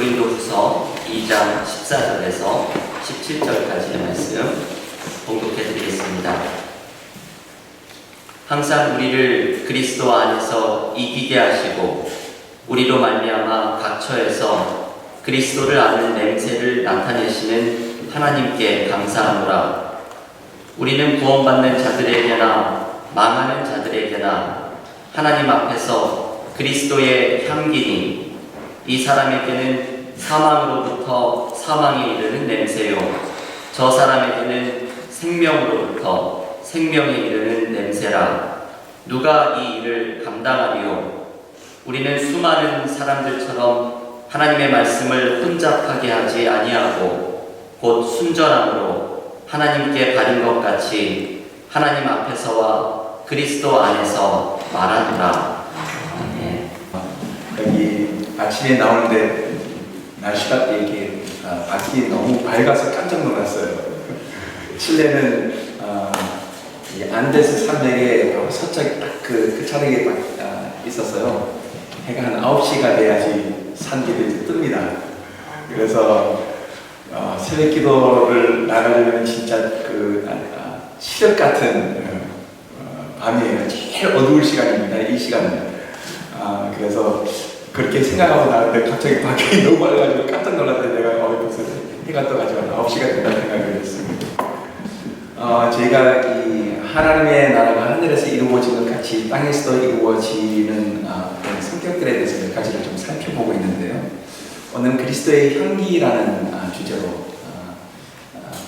고린도후서 2장 14절에서 17절까지의 말씀 봉독해 드리겠습니다. 항상 우리를 그리스도 안에서 이기게 하시고 우리로 말미암아 각처에서 그리스도를 아는 냄새를 나타내시는 하나님께 감사하노라. 우리는 구원받는 자들에게나 망하는 자들에게나 하나님 앞에서 그리스도의 향기니 이 사람에게는 사망으로부터 사망에 이르는 냄새요, 저 사람에게는 생명으로부터 생명에 이르는 냄새라. 누가 이 일을 감당하리요? 우리는 수많은 사람들처럼 하나님의 말씀을 혼잡하게 하지 아니하고 곧 순전함으로 하나님께 바른 것 같이 하나님 앞에서와 그리스도 안에서 말하노라. 여기 아침에 나오는데 날씨가 이렇게 밖이 너무 밝아서 깜짝 놀랐어요. 칠레는 이 안데스 산맥에 바로 서쪽에 딱 그 차례에 있었어요. 해가 한 9시가 돼야지 산길이 뜹니다. 그래서 새벽 기도를 나가려면 진짜 그 시력 같은 밤이에요. 제일 어두울 시간입니다. 이 시간은. 그래서 그렇게 생각하고 나는데 갑자기 밖이 너무 밝아가지고 깜짝 놀랐는데 내가 벌써 해가 떠가지고 9시가 된다는 생각을 했습니다. 저희가 이 하나님의 나라가 하늘에서 이루어지는 것 같이 땅에서도 이루어지는 그런 성격들에 대해서 몇 가지를 좀 살펴보고 있는데요. 오늘은 그리스도의 향기라는 주제로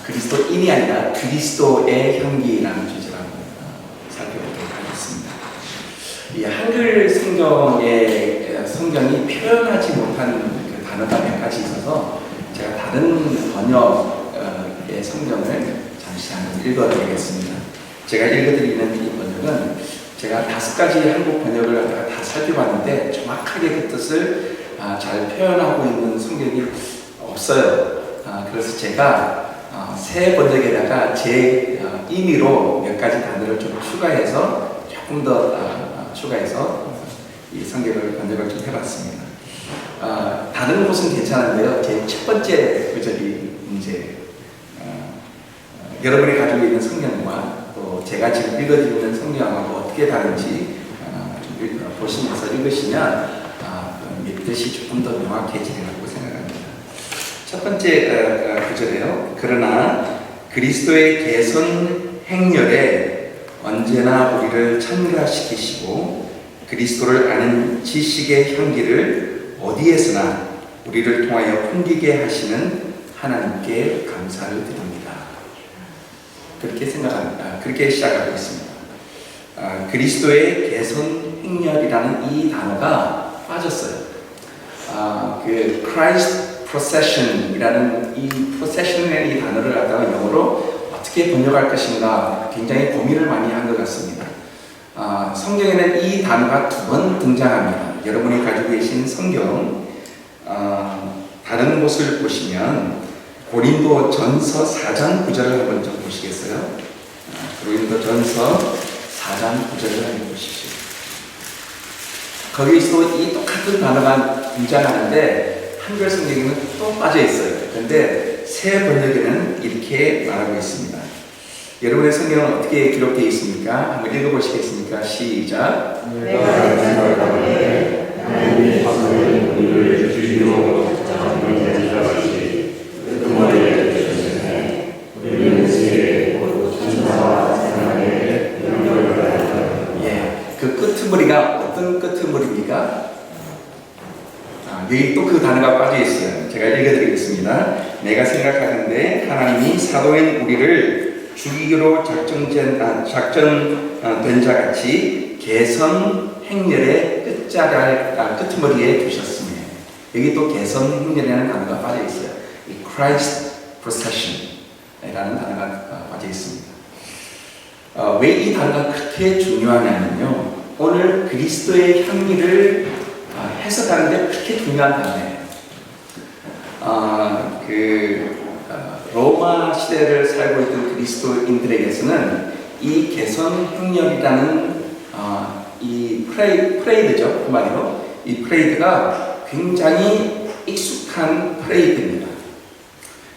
그리스도인이 아니라 그리스도의 향기라는 주제로 한번 살펴보도록 하겠습니다. 이 한글 성경이 표현하지 못한 그 단어가 몇 가지 있어서 제가 다른 번역의 성경을 잠시 한번 읽어드리겠습니다. 제가 읽어드리는 이 번역은 제가 5가지 한국 번역을 다 살펴봤는데 정확하게 그 뜻을 잘 표현하고 있는 성경이 없어요. 그래서 제가 새 번역에다가 제 임의로 몇 가지 단어를 좀 추가해서 조금 더 추가해서 이 성경을 번역을 좀 해봤습니다. 다른 곳은 괜찮은데요. 제 첫 번째 구절이 이제 여러분이 가지고 있는 성경과 또 제가 지금 읽어드리는 성경하고 어떻게 다른지 좀 보시면서 읽으시면 뜻이 조금 더 명확해지리라고 생각합니다. 첫 번째 구절이에요. 그러나 그리스도의 개선 행렬에 언제나 우리를 참가시키시고 그리스도를 아는 지식의 향기를 어디에서나 우리를 통하여 풍기게 하시는 하나님께 감사를 드립니다. 그렇게 생각합니다. 그렇게 시작하고 있습니다. 그리스도의 개선 행렬이라는 이 단어가 빠졌어요. 그 Christ procession이라는 이 procession의 이 단어를 갖다가 영어로 어떻게 번역할 것인가 굉장히 고민을 많이 한 것 같습니다. 성경에는 이 단어가 2번 등장합니다. 여러분이 가지고 계신 성경 다른 곳을 보시면 고린도 전서 4장 9절을 한번 좀 보시겠어요? 고린도 전서 4장 9절을 한번 보십시오. 거기서 이 똑같은 단어가 등장하는데 한글 성경에는 또 빠져 있어요. 그런데 새 번역에는 이렇게 말하고 있습니다. 여러분의 성경은 어떻게 기록되어 있습니까? 한번 읽어보시겠습니까? 시작. 그 끄트머리가 어떤 끄트머리입니까? 여기 또 그 단어가 빠져 있어요. 제가 읽어드리겠습니다. 내가 생각하는데 하나님이 사도인 우리를 죽이기로 작정된 자 같이 개선 행렬의 끄트머리에 두셨으며, 여기 또 개선 행렬이라는 단어가 빠져 있어요. 이 Christ procession이라는 단어가 빠져 있습니다. 왜 이 단어가 그렇게 중요하냐면요, 오늘 그리스도의 향기를 해석하는데 그렇게 중요한 단어예요. 로마 시대를 살고 있던 그리스도인들에게서는 이 개선 행렬이라는 이 프레이드죠, 그 말이요. 이 프레이드가 굉장히 익숙한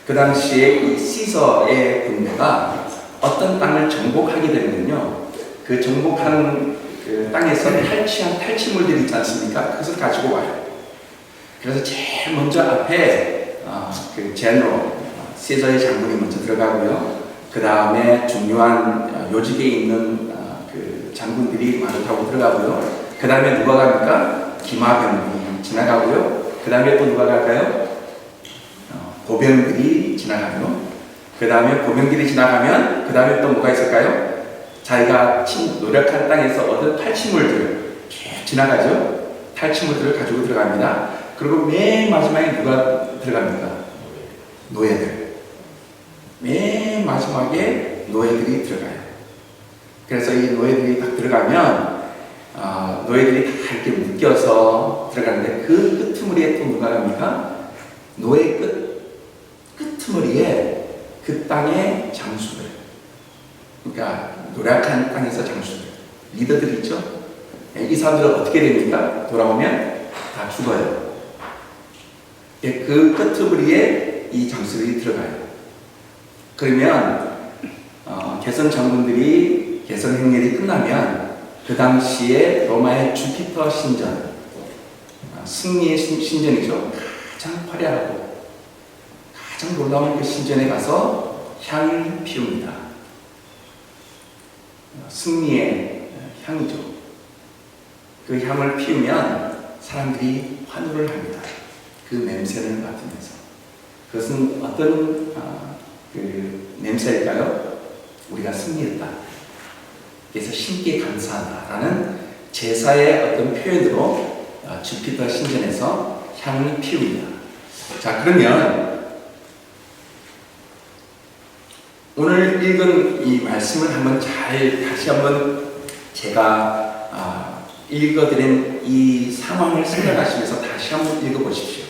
그 당시에 이 시서의 군대가 어떤 땅을 정복하게 되면요, 그 정복한 그 땅에서 탈취한 탈취물들이 있지 않습니까? 그것을 가지고 와요. 그래서 제일 먼저 앞에 그 제너럴 시저의 장군이 먼저 들어가고요. 그 다음에 중요한 요직에 있는 그 장군들이 말을 타고 들어가고요. 그 다음에 누가 갑니까? 기마병이 지나가고요. 그 다음에 또 누가 갈까요? 보병들이 지나가고요. 그 다음에 보병들이 지나가면 그 다음에 또 뭐가 있을까요? 자기가 노력한 땅에서 얻은 탈취물들 계속 지나가죠. 탈취물들을 가지고 들어갑니다. 그리고 맨 마지막에 누가 들어갑니까? 노예들. 맨 마지막에 노예들이 들어가요. 그래서 이 노예들이 딱 들어가면 노예들이 다 이렇게 묶여서 들어가는데 그 끄트머리에 또 누가 갑니까? 노예 끄트머리에 그 땅의 장수들, 그러니까 노력한 땅에서 장수들, 리더들 있죠? 이 사람들은 어떻게 됩니까? 돌아오면 다 죽어요. 그 끄트머리에 이 장수들이 들어가요. 그러면 개선 장군들이 개선 행렬이 끝나면 그 당시에 로마의 주피터 신전, 승리의 신전이죠. 가장 화려하고 가장 놀라운 그 신전에 가서 향을 피웁니다. 승리의 향이죠. 그 향을 피우면 사람들이 환호를 합니다. 그 냄새를 맡으면서. 그것은 어떤 그 냄새일까요? 우리가 승리했다. 그래서 신께 감사한다라는 제사의 어떤 표현으로 주피터 신전에서 향을 피웁니다. 자, 그러면 오늘 읽은 이 말씀을 한번 다시 한번 제가 읽어드린 이 상황을 생각하시면서 다시 한번 읽어보십시오.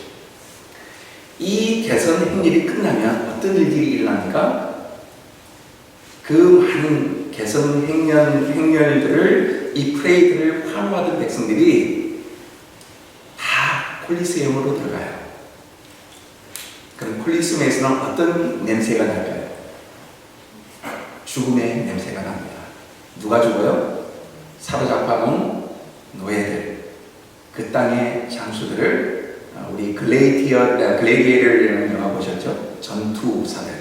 이 개선 행렬이 끝나면 어떤 일들이 일어납니까? 그 많은 개선 행렬들을, 이 프레이드를 환호하던 백성들이 다 콜리세움으로 들어가요. 그럼 콜리세움에서는 어떤 냄새가 날까요? 죽음의 냄새가 납니다. 누가 죽어요? 사로잡아놓은 노예들, 그 땅의 장수들을, 우리 글래디에이터라는 영화 보셨죠? 전투사들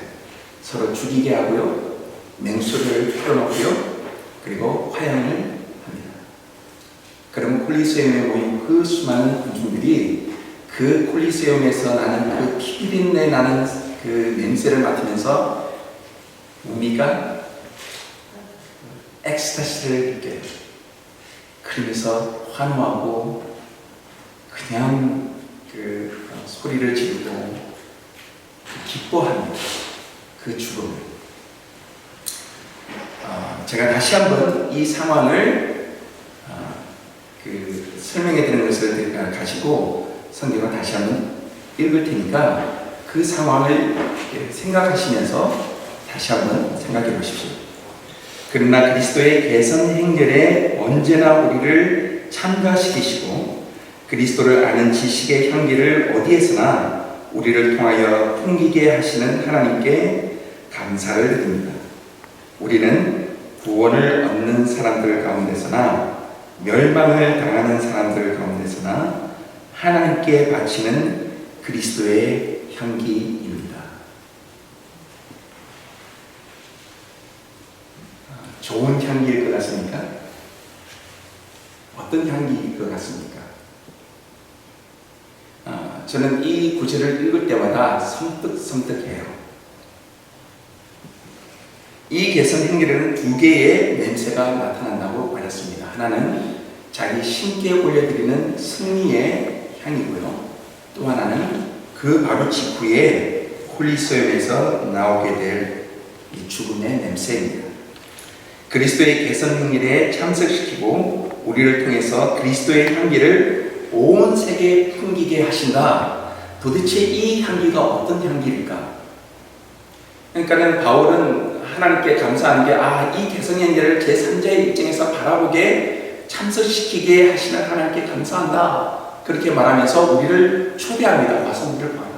서로 죽이게 하고요, 맹수를 풀어놓고요, 그리고 화형을 합니다. 그러면 콜리세움에 모인 그 수많은 군중들이 그 콜리세움에서 나는 그 피비린내 나는 그 냄새를 맡으면서 뭡니까? 엑스타시를 느껴요. 그러면서 환호하고 그냥 그 소리를 지르고 기뻐합니다. 그 죽음을. 제가 다시 한번 이 상황을 설명해 드리는 것을 가지고 성경을 다시 한번 읽을 테니까 그 상황을 생각하시면서 다시 한번 생각해 보십시오. 그러나 그리스도의 개선 행렬에 언제나 우리를 참가시키시고 그리스도를 아는 지식의 향기를 어디에서나 우리를 통하여 풍기게 하시는 하나님께 감사를 드립니다. 우리는 구원을 얻는 사람들 가운데서나 멸망을 당하는 사람들 가운데서나 하나님께 바치는 그리스도의 향기입니다. 좋은 향기일 것 같습니까? 어떤 향기일 것 같습니까? 저는 이 구절을 읽을 때마다 섬뜩섬뜩해요. 이 개선 행렬에는 두 개의 냄새가 나타난다고 말했습니다. 하나는 자기 신께 올려드리는 승리의 향이고요. 또 하나는 그 바로 직후에 콜리세움에서 나오게 될 이 죽음의 냄새입니다. 그리스도의 개선 행렬에 참석시키고 우리를 통해서 그리스도의 향기를 온 세계에 풍기게 하신다. 도대체 이 향기가 어떤 향기일까? 그러니까는 바울은 하나님께 감사한 게 이 개선 행렬을 제3자의 입장에서 바라보게 참석시키게 하시는 하나님께 감사한다. 그렇게 말하면서 우리를 초대합니다. 와서 우리를 봐라.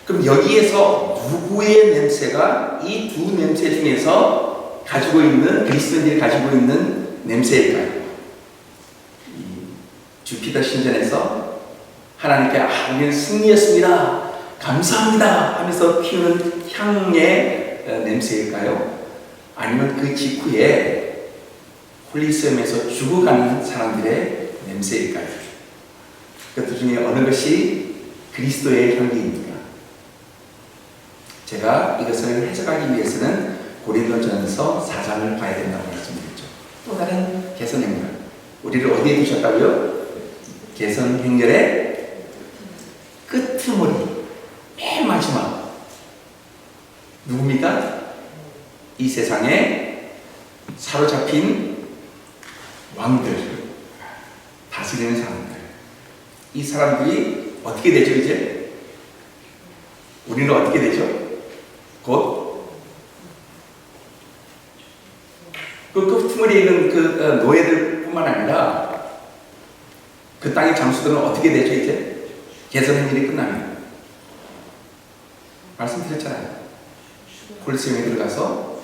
그럼 여기에서 누구의 냄새가 이 두 냄새 중에서 가지고 있는, 그리스도인들이 가지고 있는 냄새일까요? 이 주피터 신전에서 하나님께 우리는 승리했습니다, 감사합니다 하면서 피우는 향의 냄새일까요? 아니면 그 직후에 콜리세움에서 죽어가는 사람들의 냄새일까요? 그것 중에 어느 것이 그리스도의 향기입니까? 제가 이것을 해석하기 위해서는 고린도전서 4장을 봐야 된다고 말씀드렸죠. 또 다른 개선 행렬, 우리를 어디에 두셨다고요? 개선 행렬의 끄트머리, 맨 마지막 누굽니까? 이 세상에 사로잡힌 왕들, 다스리는 사람들, 이 사람들이 어떻게 되죠? 이제 우리는 어떻게 되죠? 곧 그 끄트머리에 있는 그 노예들뿐만 아니라 그 땅의 장수들은 어떻게 되죠? 이제 개선 행렬이 끝나면 말씀드렸잖아요. 콜리세움에 들어가서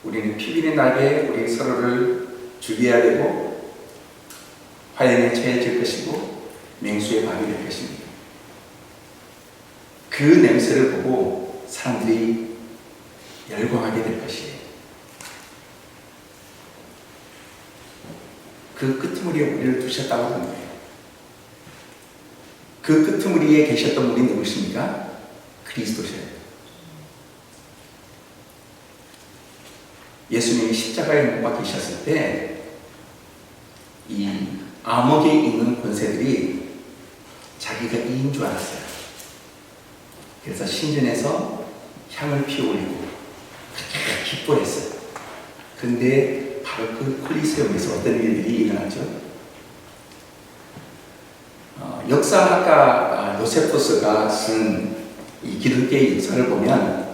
우리는 피비린 날에 우리 서로를 죽여야 되고 화형에 처해질 것이고 맹수의 밥이 될 것입니다. 그 냄새를 보고 사람들이 열광하게 될 것이에요. 그 끄트머리에 우리를 두셨다고 하는 거예요. 그 끄트머리에 계셨던 분이 누구십니까? 그리스도셔요. 예수님이 십자가에 못 박히셨을 때 이 암흑에 있는 권세들이 자기가 이인 줄 알았어요. 그래서 신전에서 향을 피워올리고 기뻐했어요. 근데 바로 그 콜리세움에서 어떤 일들이 일어나죠? 역사학가 요세푸스가 쓴 이 기독교의 역사를 보면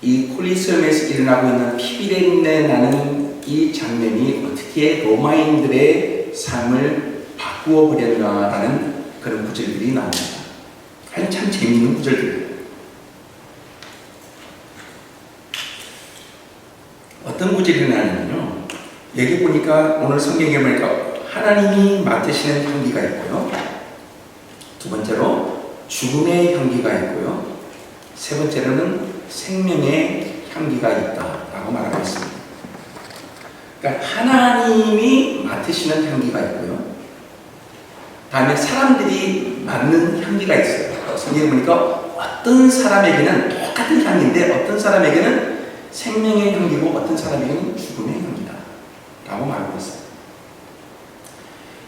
이 콜리세움에서 일어나고 있는 피비린내 나는 이 장면이 어떻게 로마인들의 삶을 바꾸어 버렸나라는 그런 구절들이 나옵니다. 참 재미있는 구절들이에요. 어떤 구절이 나냐면요, 여기 보니까 오늘 성경에 보니까 하나님이 맡으시는 향기가 있고요, 두 번째로 죽음의 향기가 있고요, 세 번째로는 생명의 향기가 있다라고 말하고 있습니다. 그러니까 하나님이 맡으시는 향기가 있고요, 다음에 사람들이 맡는 향기가 있어요. 성경에 보니까 어떤 사람에게는 똑같은 향기인데 어떤 사람에게는 생명의 향기고 어떤 사람에게는 죽음의 향기다 라고 말하고 있어요.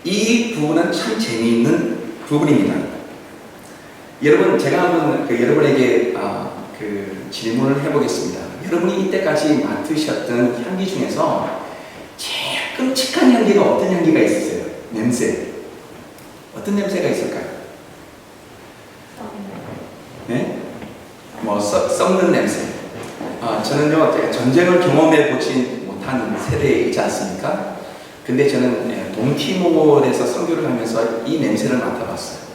이 부분은 참 재미있는 부분입니다. 여러분, 제가 한번 여러분에게 질문을 해보겠습니다. 여러분이 이때까지 맡으셨던 향기 중에서 제일 끔찍한 향기가 어떤 향기가 있으세요? 냄새. 어떤 냄새가 있을까요? 네? 썩는 냄새. 저는요, 전쟁을 경험해 보지 못한 세대이지 않습니까? 근데 저는 동티모르에서 선교를 하면서 이 냄새를 맡아봤어요.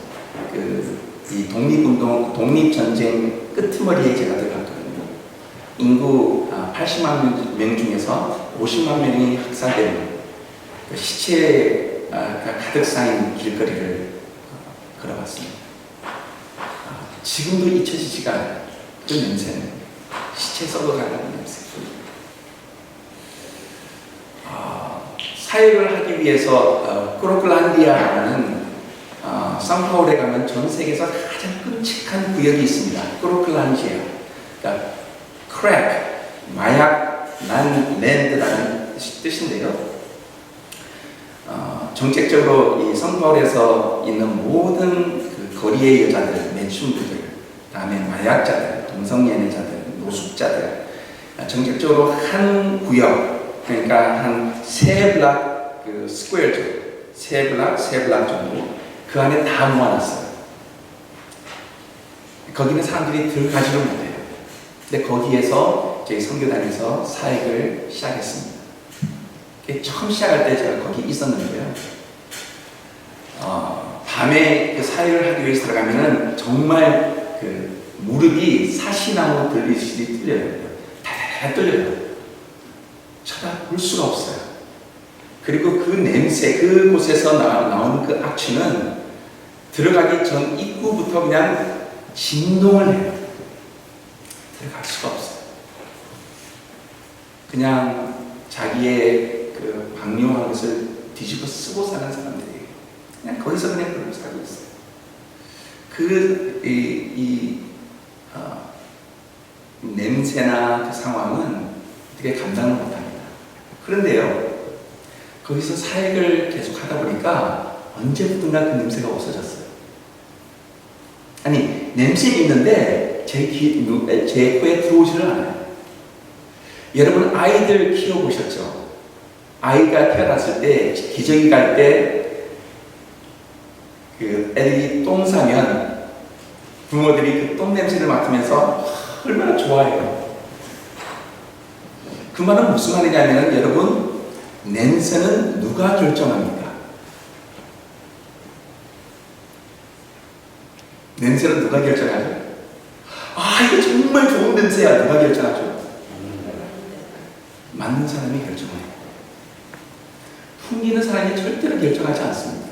이 독립전쟁 끄트머리에 제가 들어갔거든요. 인구 80만 명 중에서 50만 명이 학살되는 그 시체가 가득 쌓인 길거리를 걸어봤습니다. 지금도 잊혀지지가 않아요. 그 냄새는 시체 썩어가는 냄새. 사역을 하기 위해서 크로클란디아라는 상파울에 가면 전 세계에서 가장 끔찍한 구역이 있습니다. 크로클란디아. 그러니까 크랙, 마약, 랜드라는 뜻인데요. 정책적으로 이 상파울에서 있는 모든 그 거리의 여자들, 매춘부들, 다음에 마약자들, 동성연애자들, 노숙자들, 정책적으로 한 구역, 그러니까 한 세 블락 스퀘어 정도, 세 블락 정도 그 안에 다 모아놨어요. 거기는 사람들이 들어가지를 못해요. 근데 거기에서 저희 선교단에서 사역을 시작했습니다. 처음 시작할 때 제가 거기 있었는데요. 밤에 그 사역을 하기 위해서 들어가면은 정말 무릎이 사시나무 들리듯이 뚫려요. 다다다 뚫려요. 쳐다볼 수가 없어요. 그리고 그 냄새, 그곳에서 나오는 그 악취는 들어가기 전 입구부터 그냥 진동을 해요. 들어갈 수가 없어요. 그냥 자기의 그 방뇨한 것을 뒤집어 쓰고 사는 사람들이에요. 그냥 거기서 그냥 그러고 살고 있어요. 냄새나 그 상황은 어떻게 감당을 못합니다. 그런데요, 거기서 사역을 계속 하다 보니까 언제부턴가 그 냄새가 없어졌어요. 아니, 냄새는 있는데 제 코에 들어오지를 않아요. 여러분, 아이들 키워보셨죠? 아이가 태어났을 때, 기저귀 갈 때, 그 애들이 똥 싸면 부모들이 그 똥 냄새를 맡으면서 얼마나 좋아해요. 그 말은 무슨 말이냐면, 여러분, 냄새는 누가 결정합니까? 냄새는 누가 결정하죠? 아, 이거 정말 좋은 냄새야. 누가 결정하죠? 맞는 사람이 결정해요. 풍기는 사람이 절대로 결정하지 않습니다.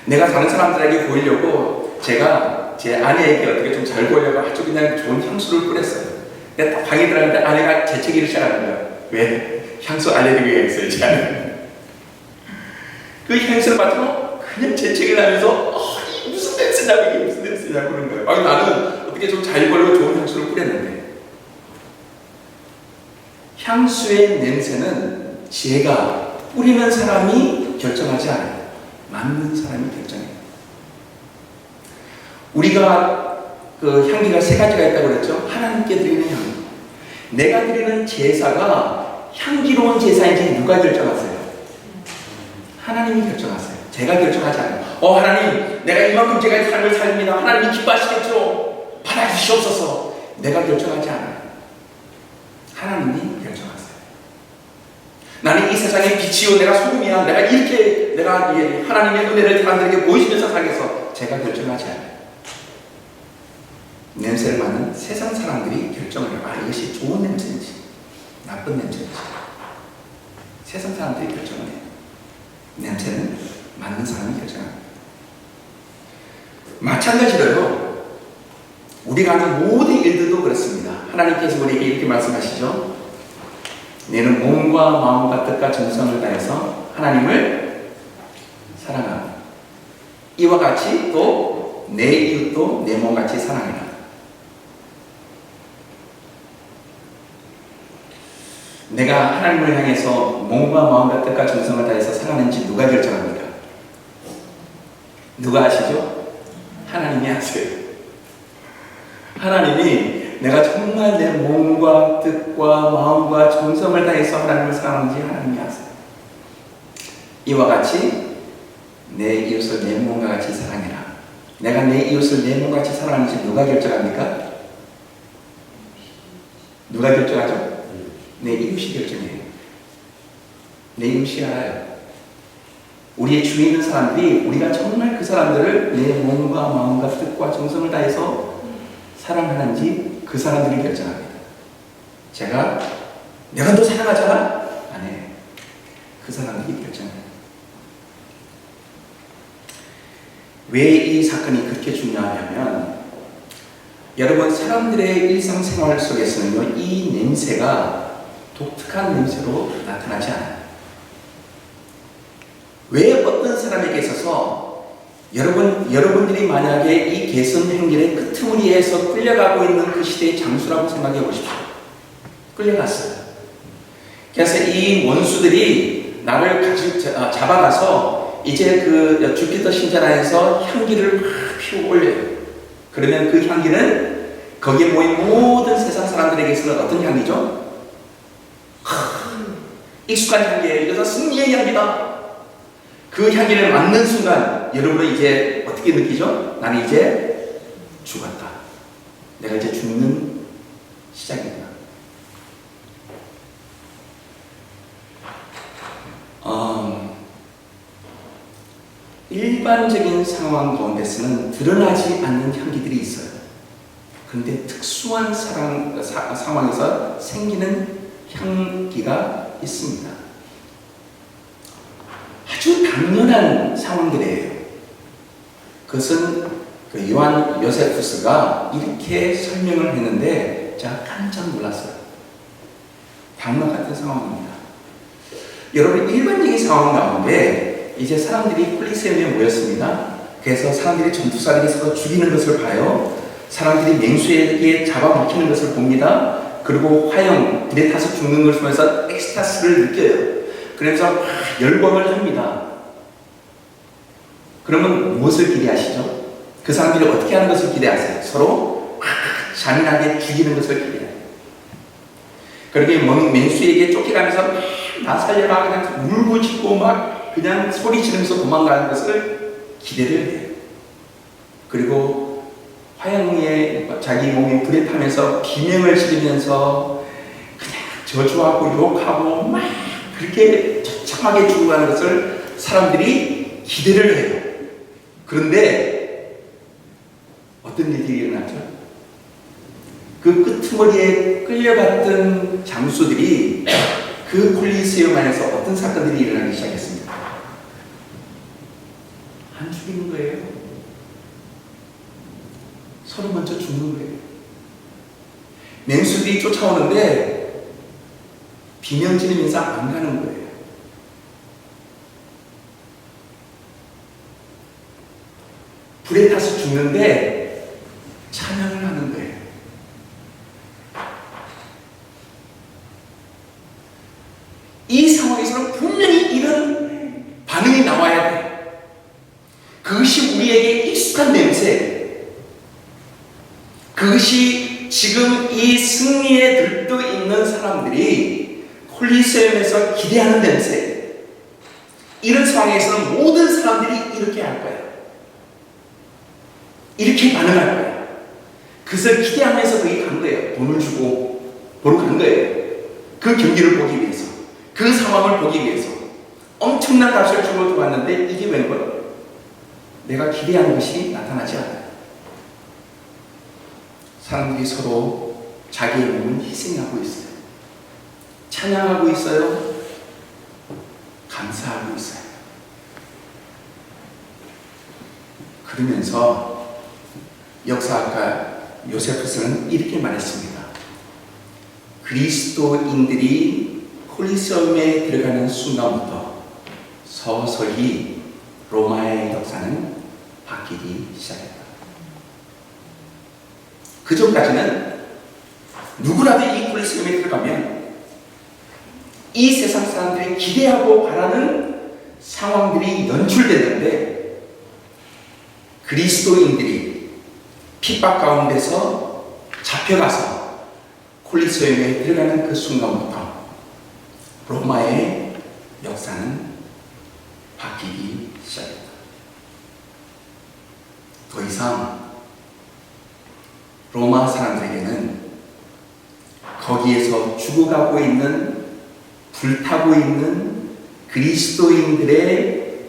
내가 다른 사람들에게 보이려고 제가 제 아내에게 어떻게 좀 잘 보이려고 아주 그냥 좋은 향수를 뿌렸어요. 내가 딱 방에 들어갔는데 아내가 재채기를 시작하는 거예요. 왜? 향수 알레르기가 있어요, 제 아내는. 그 향수를 맡으면 그냥 재채기를 하면서 이게 무슨 냄새냐고, 이게 무슨 냄새냐고 그러는 거예요. 아니, 나는 어떻게 좀 잘 보이려고 좋은 향수를 뿌렸는데. 향수의 냄새는 제가 뿌리는 사람이 결정하지 않아요. 맞는 사람이 결정해요. 우리가 그 향기가 세 가지가 있다고 그랬죠. 하나님께 드리는 향기. 내가 드리는 제사가 향기로운 제사인지 누가 결정하세요? 하나님이 결정하세요. 제가 결정하지 않아요. 하나님, 내가 이만큼 제가 삶을 살립니다. 하나님이 기뻐하시겠죠? 받아주시옵소서. 내가 결정하지 않아요. 하나님이 결정하세요. 나는 이 세상의 빛이요, 내가 소금이야, 내가 이렇게 내가 하나님의 은혜를 사람들에게 보이시면서 살겠어. 제가 결정하지 않아요. 냄새를 맡는 세상 사람들이 결정을 해요. 이것이 좋은 냄새인지 나쁜 냄새인지 세상 사람들이 결정을 해요. 냄새는 맡는 사람이 결정합니다. 마찬가지로요, 우리가 하는 모든 일들도 그렇습니다. 하나님께서 우리에게 이렇게 말씀하시죠. 너는 몸과 마음과 뜻과 정성을 다해서 하나님을 사랑하라. 이와 같이 또 내 이웃도 내 몸같이 사랑해라. 내가 하나님을 향해서 몸과 마음과 뜻과 정성을 다해서 사랑하는지 누가 결정합니까? 누가 아시죠? 하나님이 아세요. 하나님이 내가 정말 내 몸과 뜻과 마음과 정성을 다해서 하나님을 사랑하는지 하나님이 아세요. 이와 같이 내 이웃을 내 몸과 같이 사랑해라. 내가 내 이웃을 내 몸과 같이 사랑하는지 누가 결정합니까? 누가 결정하죠? 내 이웃이 결정해요. 내 이웃이 알아요. 우리의 주위에 있는 사람들이 우리가 정말 그 사람들을 내 몸과 마음과 뜻과 정성을 다해서 사랑하는지 그 사람들이 결정합니다. 내가 너 사랑하잖아? 안 해. 그 사람들이 결정해요. 왜 이 사건이 그렇게 중요하냐면, 여러분, 사람들의 일상생활 속에서는요, 이 냄새가 독특한 냄새로 나타나지 않아요. 왜 어떤 사람에게 있어서 여러분들이 만약에 이 개선 행렬의 끄트머리에서 끌려가고 있는 그 시대의 장수라고 생각해 보십시오. 끌려갔어요. 그래서 이 원수들이 나를 잡아가서 이제 그 주피터 신전에서 향기를 피워 올려요. 그러면 그 향기는 거기에 모인 모든 세상 사람들에게서는 어떤 향기죠? 익숙한 향기예요. 이것은 승리의 향기다. 그 향기를 맡는 순간 여러분은 이제 어떻게 느끼죠? 나는 이제 죽었다. 내가 이제 죽는 시작이구나. 일반적인 상황 가운데서는 드러나지 않는 향기들이 있어요. 근데 특수한 상황에서 생기는 향기가 있습니다. 아주 당연한 상황들이에요. 그것은 그 요한 요세푸스가 이렇게 설명을 했는데 제가 깜짝 놀랐어요. 당연 같은 상황입니다. 여러분, 일반적인 상황 가운데 이제 사람들이 콜리세움에 모였습니다. 그래서 사람들이 전투사들이 서로 죽이는 것을 봐요. 사람들이 맹수에게 잡아먹히는 것을 봅니다. 그리고 화형, 불에 타서 죽는 것을 보면서 엑스타스를 느껴요. 그래서 막 열광을 합니다. 그러면 무엇을 기대하시죠? 그 사람들이 어떻게 하는 것을 기대하세요? 서로 잔인하게 죽이는 것을 기대해요. 그렇게 맹수에게 쫓겨가면서 나 살려라 그냥 울부짖고 막 그냥 소리 지르면서 도망가는 것을 기대를 해요. 그리고 화형에 자기 몸이 불에 타면서 비명을 지르면서 그냥 저주하고 욕하고 막 그렇게 처참하게 죽어가는 것을 사람들이 기대를 해요. 그런데 어떤 일이 일어나죠? 그 끄트머리에 끌려갔던 장수들이 그 콜리세움 안에서 어떤 사건들이 일어나기 시작했습니다. 안 죽이는 거예요. 서로 먼저 죽는 거예요. 맹수들이 쫓아오는데 비명 지르면서 안 가는 거예요. 불에 타서 죽는데 찬양을 하는 거예요. 이 상황에서는 분명히 이런 반응이 나와야 돼요. 그것이 우리에게 익숙한 냄새, 그것이 지금 이 승리에 들떠 있는 사람들이 콜리세움에서 기대하는 냄새, 이런 상황에서는 모든 사람들이 이렇게 할 거예요. 이렇게 반응할 거예요. 그것을 기대하면서 거기 간 거예요. 돈을 주고 보러 간 거예요. 그 경기를 보기 위해서, 그 상황을 보기 위해서 엄청난 값을 주고 들어왔는데 이게 웬 거예요? 내가 기대하는 것이 나타나지 않아요. 사람들이 서로 자기의 몸을 희생하고 있어요. 찬양하고 있어요. 감사하고 있어요. 그러면서 역사학가 요세푸스는 이렇게 말했습니다. 그리스도인들이 콜리세움에 들어가는 순간부터 서서히 로마의 역사는 바뀌기 시작했다. 그 전까지는 누구라도 이 콜리세움에 들어가면 이 세상 사람들이 기대하고 바라는 상황들이 연출되는데, 그리스도인들이 핍박 가운데서 잡혀가서 콜리세움에 들어가는 그 순간부터 로마의 역사는 바뀌기 시작했다. 더 이상 로마 사람들에게는 거기에서 죽어가고 있는, 불타고 있는 그리스도인들의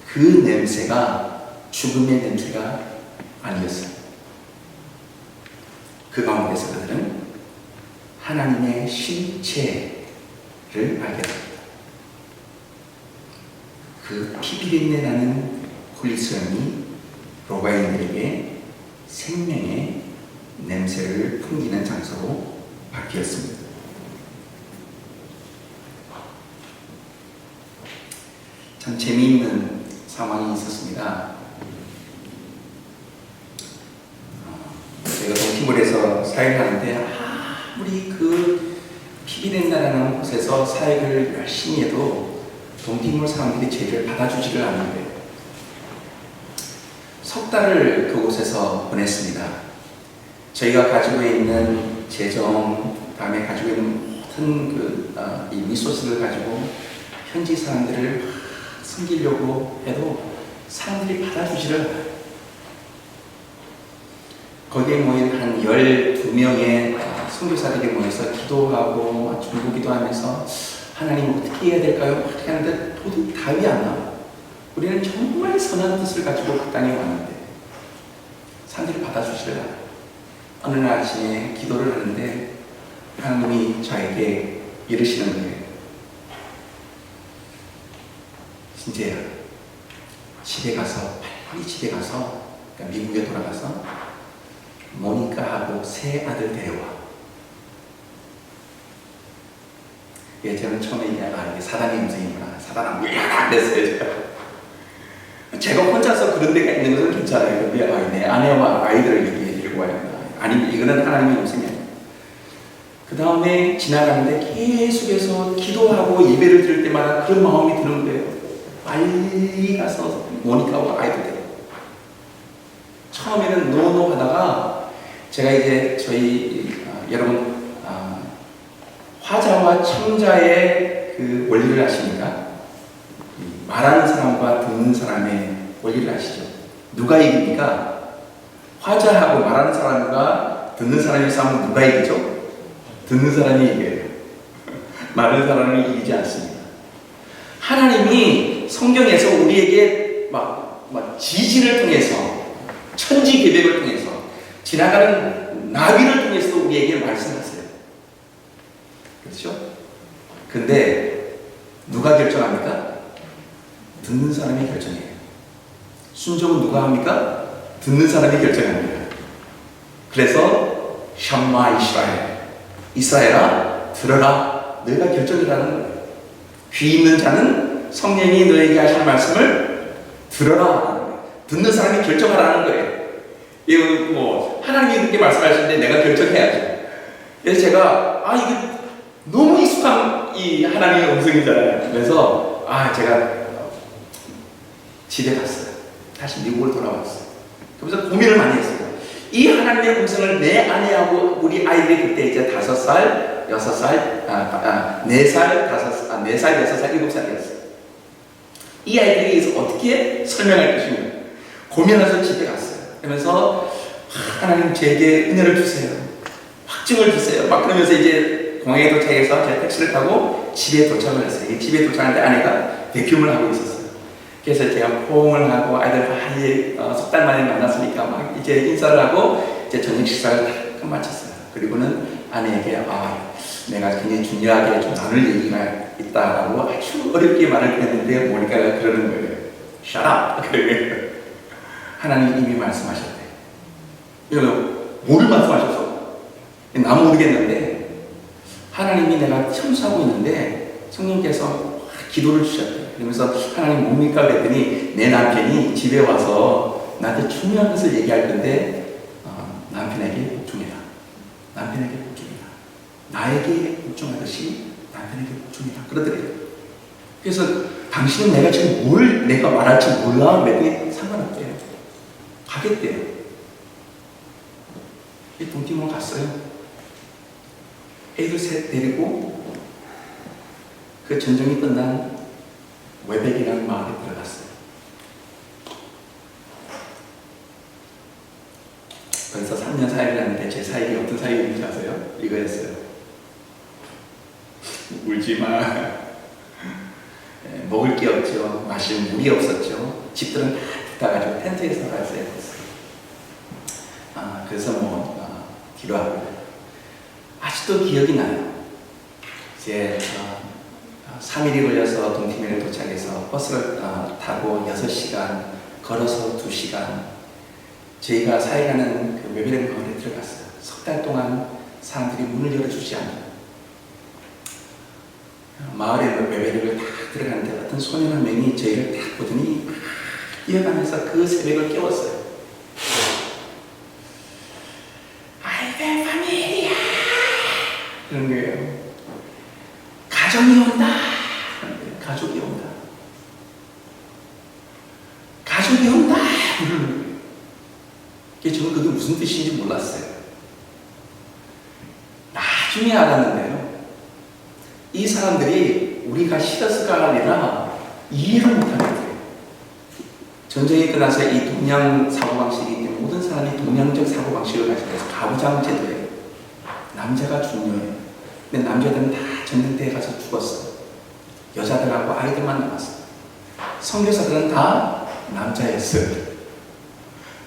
그 냄새가 죽음의 냄새가 아니었어요. 그 가운데서 그들은 하나님의 실체를 알게 됩니다. 그 피비린내 나는 콜리세움이 로마인들에게 생명의 냄새를 풍기는 장소로 바뀌었습니다. 참 재미있는 상황이 있었습니다. 제가 동티몰에서 사역을 하는데 아무리 그 피비린내라는 곳에서 사역을 열심히 해도 동티몰 사람들이 저희를 받아주지를 않는 거예요. 석 달을 그곳에서 보냈습니다. 저희가 가지고 있는 재정, 다음에 가지고 있는 모든 이 리소스를 가지고 현지 사람들을 섬기려고 해도 사람들이 받아주지를 않아요. 거기에 모인 한 12명의 선교사들이 모여서 기도하고 중보기도 하면서 하나님 어떻게 해야 될까요? 어떻게 하는데 도저히 답이 안 나와요. 우리는 정말 선한 뜻을 가지고 그 땅에 왔는데 사람들이 받아주지를 않아요. 어느 날 아침에 기도를 하는데 하나님이 저에게 이르시는 거예요. 진짜야, 집에 가서, 빨리 집에 가서, 그러니까 미국에 돌아가서 모니카하고 새 아들 데려와. 예, 저는 처음에 이게 사단의 음성이구나, 사단아 뭐야 그랬어요. 제가 혼자서 그런 데가 있는 것은 괜찮아요. 내 아내와 아이들을 여기에 데리고 와야 된다. 아니, 이거는 하나님의 음성이에요. 그 다음에 지나가는데 계속해서 기도하고 예배를 드릴 때마다 그런 마음이 드는 거예요. 빨리 가서 모니카와 아이들 데리고. 처음에는 노노 하다가 제가 이제 저희 여러분 화자와 청자의 그 원리를 아십니까? 말하는 사람과 듣는 사람의 원리를 아시죠? 누가 이깁니까? 화자하고 말하는 사람과 듣는 사람이 싸우면 누가 이기죠? 듣는 사람이 이겨요. 말하는 사람이 이기지 않습니다. 하나님이 성경에서 우리에게 막 지진을 통해서, 천지 계획을 통해서, 지나가는 나비를 통해서 우리에게 말씀하세요. 그렇죠? 근데 누가 결정합니까? 듣는 사람이 결정해요. 순종은 누가 합니까? 듣는 사람이 결정합니다. 그래서 샴마 이스라엘아 들어라, 너희가 결정이라는 거예요. 귀 있는 자는 성령이 너에게 하실 말씀을 들어라. 듣는 사람이 결정하라는 거예요. 이거 하나님이 그렇게 말씀하시는데 내가 결정해야죠. 그래서 제가 이게 너무 익숙한 이 하나님의 음성이잖아요. 그래서 제가 집에 갔어요. 다시 미국으로 돌아왔어요. 그래서 고민을 많이 했어요. 이 하나님의 음성을 내 아내하고 우리 아이들이 그때 이제 5살, 6살, 4살, 6살, 7살이었어요. 이 아이들에게서 어떻게 설명할 것인가 고민해서 집에 갔어요. 그러면서 하나님 제게 은혜를 주세요. 확증을 주세요. 막 그러면서 이제 공항에 도착해서 제가 택시를 타고 집에 도착을 했어요. 집에 도착하는데 아내가 백큐음을 하고 있었어요. 그래서 제가 포옹을 하고 아이들 빨리 석 달 만에 만났으니까 막 이제 인사를 하고 이제 저녁 식사를 다 마쳤어요. 그리고는 아내에게 내가 굉장히 중요하게 좀 나눌 얘기가 있다라고 아주 어렵게 말을 했는데 모니카가 그러는 거예요. Shut up! 그래요. 하나님 이미 말씀하셨대. 뭐를 말씀하셨어? 나 모르겠는데 하나님이 내가 청소하고 있는데 성령께서 기도를 주셨대. 그러면서 하나님 뭡니까? 그랬더니 내 남편이 집에 와서 나한테 중요한 것을 얘기할 건데 남편에게 복종해라. 남편에게 복종해라. 나에게 복종하듯이 남편에게 복종해라. 그러더래요. 그래서 당신은 내가 지금 내가 말할지 몰라? 그랬더니 상관없대요. 가겠대요. 이 동팀으로 갔어요. 애들 셋 데리고 그 전쟁이 끝난 웨벡이라는 마을에 들어갔어요. 거기서 3년 사역을 하는데 제 사역이 어떤 사역인지 아세요? 이거였어요. 울지마. 먹을 게 없죠. 마실 물이 없었죠. 집들은 다 붙어가지고 텐트에서 살았어요. 그래서 뒤로 하고 아직도 기억이 나요. 이제 3일이 걸려서 동티면에 도착해서 버스를 타고 6시간, 걸어서 2시간 저희가 사역하는 그 웨벨 마을에 들어갔어요. 석 달 동안 사람들이 문을 열어주지 않아요. 마을에 웨벨을 딱 들어가는데 어떤 소년 한 명이 저희를 딱 보더니 뛰어가면서 그 새벽을 깨웠어요. 아이들 파밀리아 그런 거예요. 가정이 온다. 가족이 온다. 가족이 온다. 저는 그게 무슨 뜻인지 몰랐어요. 나중에 알았는데요. 이 사람들이 우리가 싫었을까 아니라 이해를 못하겠어요. 전쟁이 끝나서 이 동양 사고방식이기 때문에 모든 사람이 동양적 사고방식을 가지고 있어요. 가부장 제도예요. 남자가 중요해요. 근데 남자들은 다 전쟁터에 가서 죽었어요. 여자들하고 아이들만 남았어요. 선교사들은 다 남자였어요.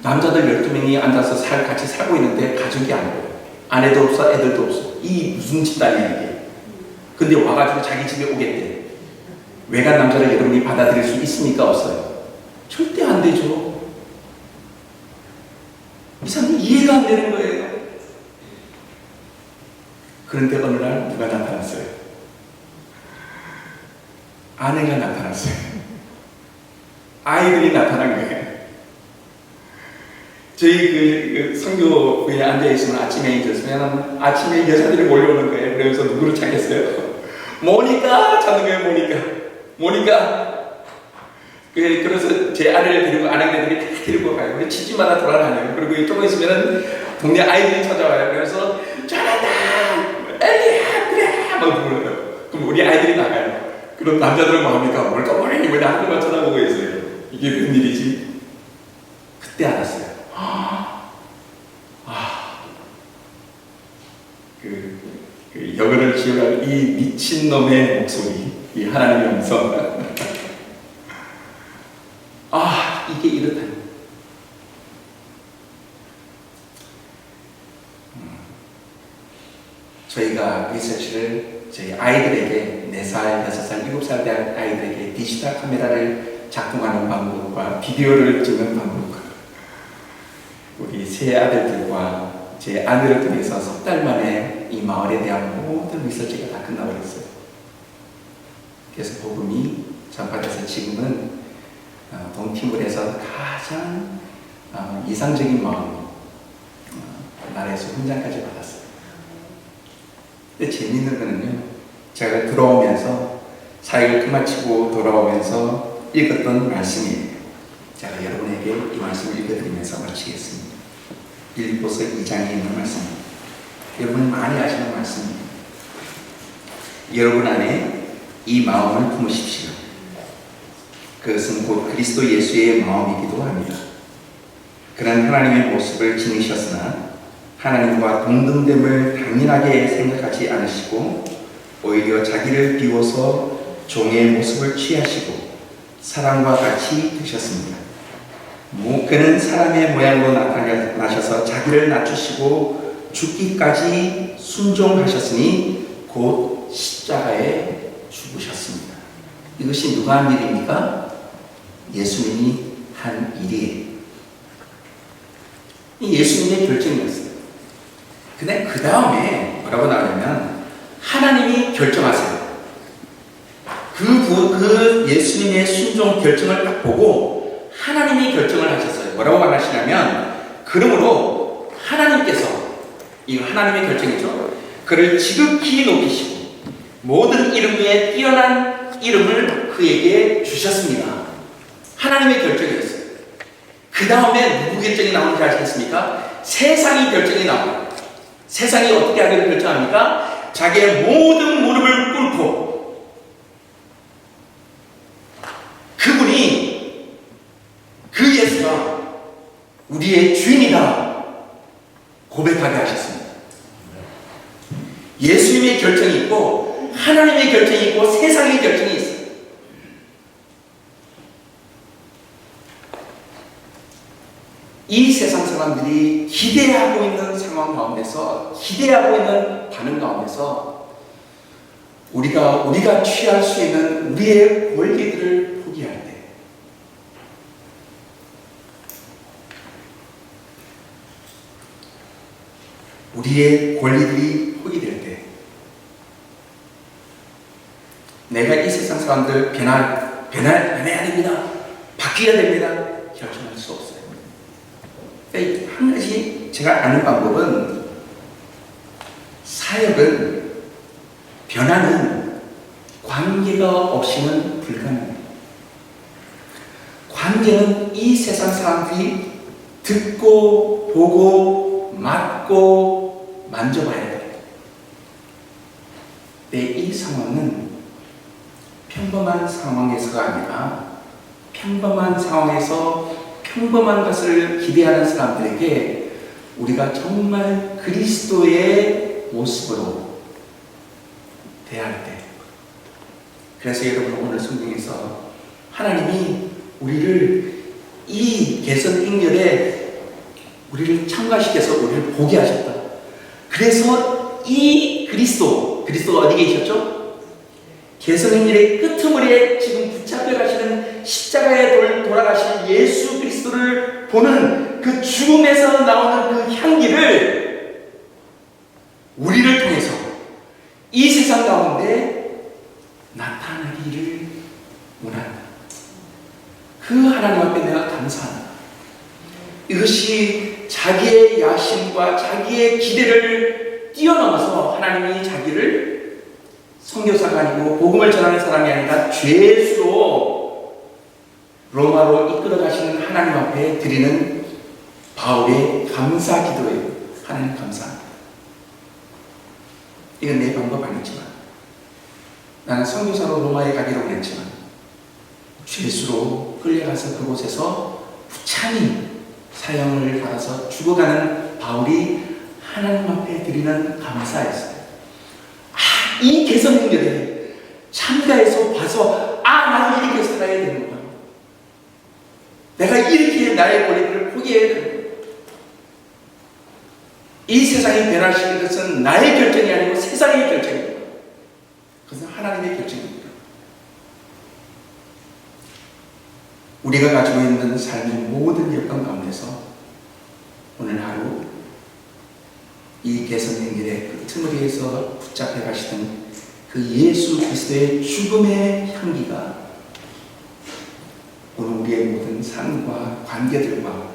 남자들 12명이 앉아서 같이 살고 있는데 가족이 안 보여. 아내도 없어, 애들도 없어. 이 무슨 집단이야 이게. 근데 와가지고 자기 집에 오겠대. 외간 남자를 여러분이 받아들일 수 있습니까? 없어요? 절대 안 되죠. 이 사람이 이해가 안 되는 거예요. 그런데 어느 날 누가 나타났어요? 아내가 나타났어요. 아이들이 나타난 거예요. 저희 성교부에 앉아있으면 아침에 있었으면 아침에 여자들이 몰려오는 거예요. 그러면서 누구를 찾겠어요? 모니까 찾는 거예요. 모니까. 그래서 제 아내를 데리고 아내들이 다 데리고 가요. 우리 집집마다 돌아다녀요. 그리고 조금 있으면 동네 아이들이 찾아와요. 그래서 잘한다, 엘리야, 그래, 막 불러요. 그럼 우리 아이들이 나가요. 그럼 남자들은 뭐합니까? 뭘까 뭐래, 왜 나한테만 쳐다보고 있어요? 이게 웬일이지? 그때 알았어요. 그 여거를 지어갈 이 미친놈의 목소리, 이 하나님의 음성. 이게 이렇다. 저희가 리서치를 저희 아이들에게 4살, 6살, 7살 된 아이들에게 디지털 카메라를 작동하는 방법과 비디오를 찍는 방법과 우리 세 아들들과 제 아내를 통해서 석 달 만에 이 마을에 대한 모든 리서치가 다 끝나버렸어요. 그래서 복음이 전파돼서 지금은 동티몰에서 가장 이상적인 마음이 나라에서 훈장까지 받았어요. 근데 재미있는 거는요, 제가 들어오면서 사역을 끝마치고 돌아오면서 읽었던 말씀이에요. 제가 여러분에게 이 말씀을 읽어드리면서 마치겠습니다. 빌립보서 2장에 있는 말씀입니다. 여러분 많이 아시는 말씀입니다. 여러분 안에 이 마음을 품으십시오. 그것은 곧 그리스도 예수의 마음이기도 합니다. 그는 하나님의 모습을 지니셨으나 하나님과 동등됨을 당연하게 생각하지 않으시고 오히려 자기를 비워서 종의 모습을 취하시고 사람과 같이 되셨습니다. 그는 사람의 모양으로 나타나셔서 자기를 낮추시고 죽기까지 순종하셨으니 곧 십자가에 죽으셨습니다. 이것이 누가 한 일입니까? 예수님이 한 일이에요. 예수님의 결정이었어요. 근데 그 다음에 뭐라고 나오냐면 하나님이 결정하세요. 그 예수님의 순종 결정을 딱 보고 하나님이 결정을 하셨어요. 뭐라고 말하시냐면 그러므로 하나님께서, 이거 하나님의 결정이죠, 그를 지극히 높이시고 모든 이름 위에 뛰어난 이름을 그에게 주셨습니다. 하나님의 결정이었어요. 그 다음에 누구 결정이 나오는지 아시겠습니까? 세상이 결정이 나옵니다. 세상이 어떻게 하기를 결정합니까? 자기의 모든 무릎을 꿇고 그분이, 그 예수가 우리의 주인이다 고백하게 하셨습니다. 예수님의 결정이 있고 하나님의 결정이 있고 세상의 결정이 있어요. 이 세상 사람들이 기대하고 있는 상황 가운데서, 기대하고 있는 반응 가운데서 우리가 취할 수 있는 우리의 권리들을 포기할 때, 우리의 권리들이 포기될 때, 내가 이 세상 사람들 변해야 됩니다, 바뀌어야 됩니다, 결정할 수 없어요. 한 가지 제가 아는 방법은, 사역은, 변화는 관계가 없이는 불가능해요. 관계는 이 세상 사람들이 듣고 보고 맡고 만져봐야 돼요. 근데 이 상황은 평범한 상황에서가 아니라 평범한 상황에서 평범한 것을 기대하는 사람들에게 우리가 정말 그리스도의 모습으로 대할 때, 그래서 여러분 오늘 성경에서 하나님이 우리를 이 개선 행렬에 우리를 참가시켜서 우리를 보게 하셨다. 그래서 이 그리스도가 어디 계셨죠? 개성행렬의 끄트머리에 지금 붙잡혀 가시는 십자가에 돌아가신 예수 그리스도를 보는 그 죽음에서 나오는 그 향기를 우리를 통해서 이 세상 가운데 나타나기를 원한다. 그 하나님 앞에 내가 감사한다. 이것이 자기의 야심과 자기의 기대를 뛰어넘어서 하나님이 자기를 선교사가 아니고 복음을 전하는 사람이 아니라 죄수로 로마로 이끌어 가시는 하나님 앞에 드리는 바울의 감사 기도예요. 하나님 감사합니다. 이건 내 방법 아니지만 나는 선교사로 로마에 가기로 했지만 죄수로 끌려가서 그곳에서 부참히 사형을 받아서 죽어가는 바울이 하나님 앞에 드리는 감사였어요. 이 개성행렬에 참가해서 봐서 나도 이렇게 살아야 되는구나. 내가 이렇게 나의 권리를 포기해야 되는구나. 이 세상이 변화시키는 것은 나의 결정이 아니고 세상의 결정입니다. 그것은 하나님의 결정입니다. 우리가 가지고 있는 삶의 모든 여건 가운데서 오늘 하루 이 개성행렬의 그 틈머리에서 붙잡혀 가시던 그 예수 그리스도의 죽음의 향기가 오늘 우리의 모든 삶과 관계들과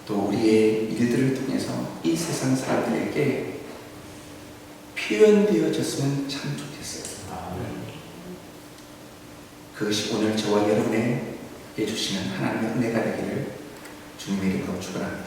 또 우리의 일들을 통해서 이 세상 사람들에게 표현되어졌으면 참 좋겠어요. 그것이 오늘 저와 여러분에게 주시는 하나님의 은혜가 되기를 주님의 이름으로 축원합니다.